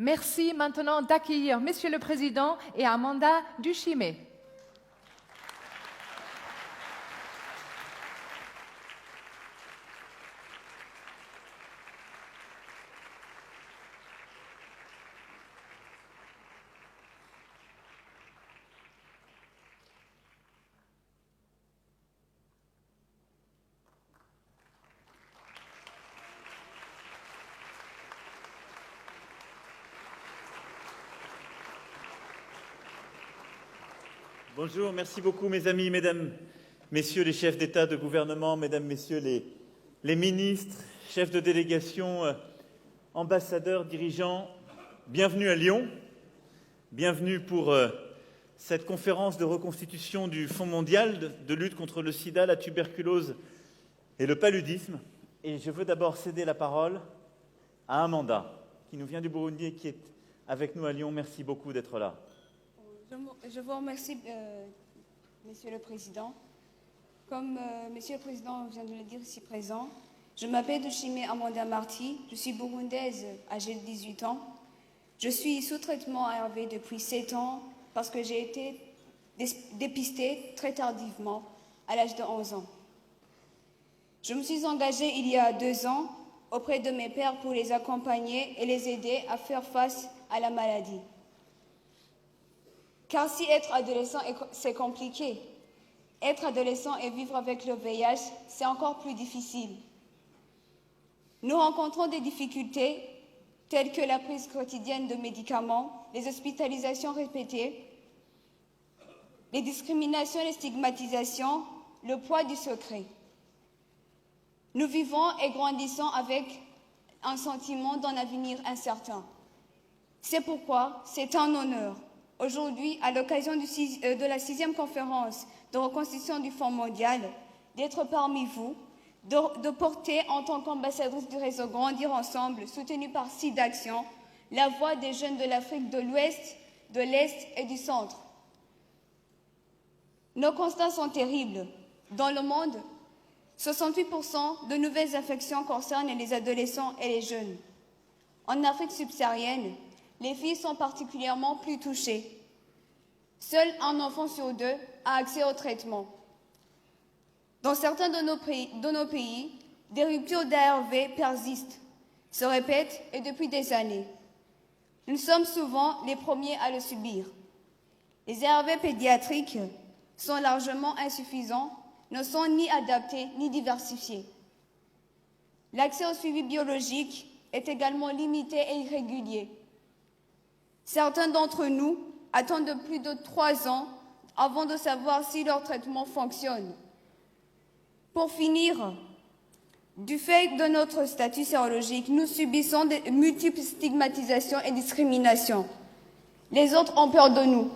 Merci maintenant d'accueillir Monsieur le Président et Amanda Duchimé. Bonjour, merci beaucoup mes amis, mesdames, messieurs les chefs d'État, de gouvernement, mesdames, messieurs les ministres, chefs de délégation, ambassadeurs, dirigeants. Bienvenue à Lyon, bienvenue pour cette conférence de reconstitution du Fonds mondial de lutte contre le sida, la tuberculose et le paludisme. Et je veux d'abord céder la parole à Amanda, qui nous vient du Burundi et qui est avec nous à Lyon. Merci beaucoup d'être là. Je vous remercie, Monsieur le Président. Comme Monsieur le Président vient de le dire ici présent, je m'appelle Duchimé Amanda Marty, je suis burundaise âgée de 18 ans. Je suis sous traitement ARV depuis 7 ans parce que j'ai été dépistée très tardivement, à l'âge de 11 ans. Je me suis engagée il y a 2 ans auprès de mes pairs pour les accompagner et les aider à faire face à la maladie. Car si être adolescent, c'est compliqué, être adolescent et vivre avec le VIH, c'est encore plus difficile. Nous rencontrons des difficultés telles que la prise quotidienne de médicaments, les hospitalisations répétées, les discriminations et les stigmatisations, le poids du secret. Nous vivons et grandissons avec un sentiment d'un avenir incertain. C'est pourquoi c'est un honneur aujourd'hui, à l'occasion de la 6e conférence de reconstitution du Fonds mondial, d'être parmi vous, de porter en tant qu'ambassadrice du réseau Grandir Ensemble, soutenu par SIDAction, la voix des jeunes de l'Afrique de l'Ouest, de l'Est et du Centre. Nos constats sont terribles. Dans le monde, 68% de nouvelles infections concernent les adolescents et les jeunes. En Afrique subsaharienne, les filles sont particulièrement plus touchées. Seul un enfant sur 2 a accès au traitement. Dans certains de nos pays, des ruptures d'ARV persistent, se répètent et depuis des années. Nous sommes souvent les premiers à le subir. Les ARV pédiatriques sont largement insuffisants, ne sont ni adaptés ni diversifiés. L'accès au suivi biologique est également limité et irrégulier. Certains d'entre nous attendent plus de 3 ans avant de savoir si leur traitement fonctionne. Pour finir, du fait de notre statut sérologique, nous subissons de multiples stigmatisations et discriminations. Les autres ont peur de nous.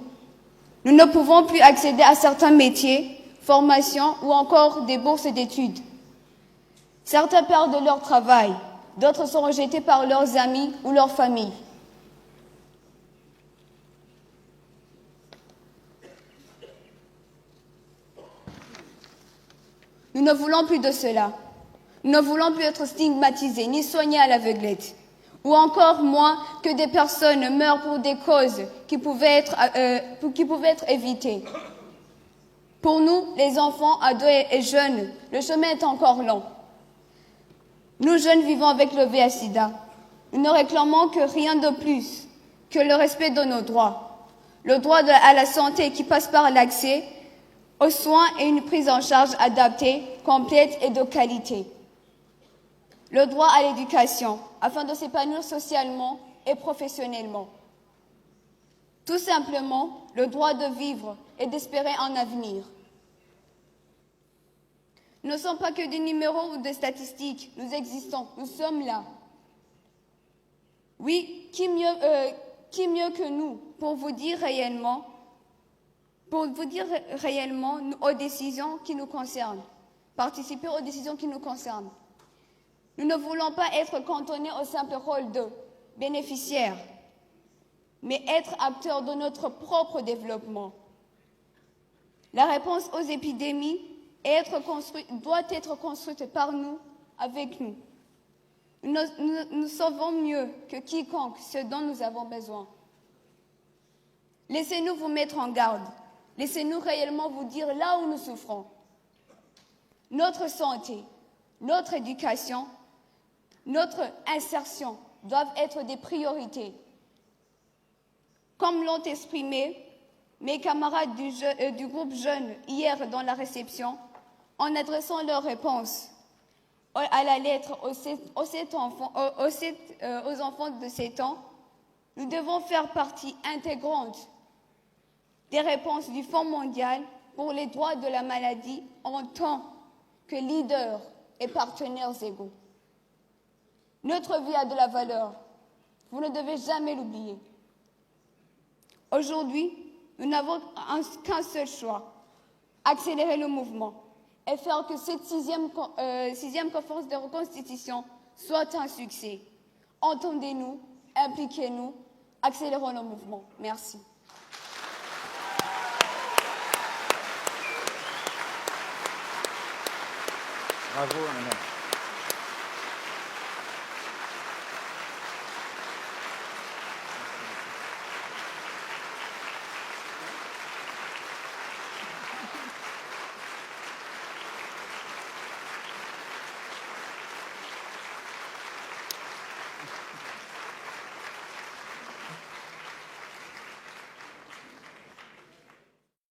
Nous ne pouvons plus accéder à certains métiers, formations ou encore des bourses d'études. Certains perdent leur travail, d'autres sont rejetés par leurs amis ou leur famille. Nous ne voulons plus de cela. Nous ne voulons plus être stigmatisés ni soignés à l'aveuglette. Ou encore moins que des personnes meurent pour des causes qui pouvaient être évitées. Pour nous, les enfants, ados et jeunes, le chemin est encore long. Nous, jeunes, vivons avec le VIH/SIDA. Nous ne réclamons que rien de plus que le respect de nos droits. Le droit à la santé qui passe par l'accès aux soins et une prise en charge adaptée, complète et de qualité. Le droit à l'éducation, afin de s'épanouir socialement et professionnellement. Tout simplement, le droit de vivre et d'espérer un avenir. Nous ne sommes pas que des numéros ou des statistiques, nous existons, nous sommes là. Oui, qui mieux que nous pour vous dire réellement aux décisions qui nous concernent, participer aux décisions qui nous concernent. Nous ne voulons pas être cantonnés au simple rôle de bénéficiaires, mais être acteurs de notre propre développement. La réponse aux épidémies doit être construite par nous, avec nous. Nous savons mieux que quiconque ce dont nous avons besoin. Laissez-nous vous mettre en garde. Laissez-nous réellement vous dire là où nous souffrons. Notre santé, notre éducation, notre insertion doivent être des priorités. Comme l'ont exprimé mes camarades du groupe Jeunes hier dans la réception, en adressant leurs réponses à la lettre aux enfants de 7 ans, nous devons faire partie intégrante des réponses du Fonds mondial pour les droits de la maladie en tant que leaders et partenaires égaux. Notre vie a de la valeur. Vous ne devez jamais l'oublier. Aujourd'hui, nous n'avons qu'un seul choix, accélérer le mouvement et faire que cette sixième conférence de reconstitution soit un succès. Entendez-nous, impliquez-nous, accélérons le mouvement. Merci. Bravo, madame.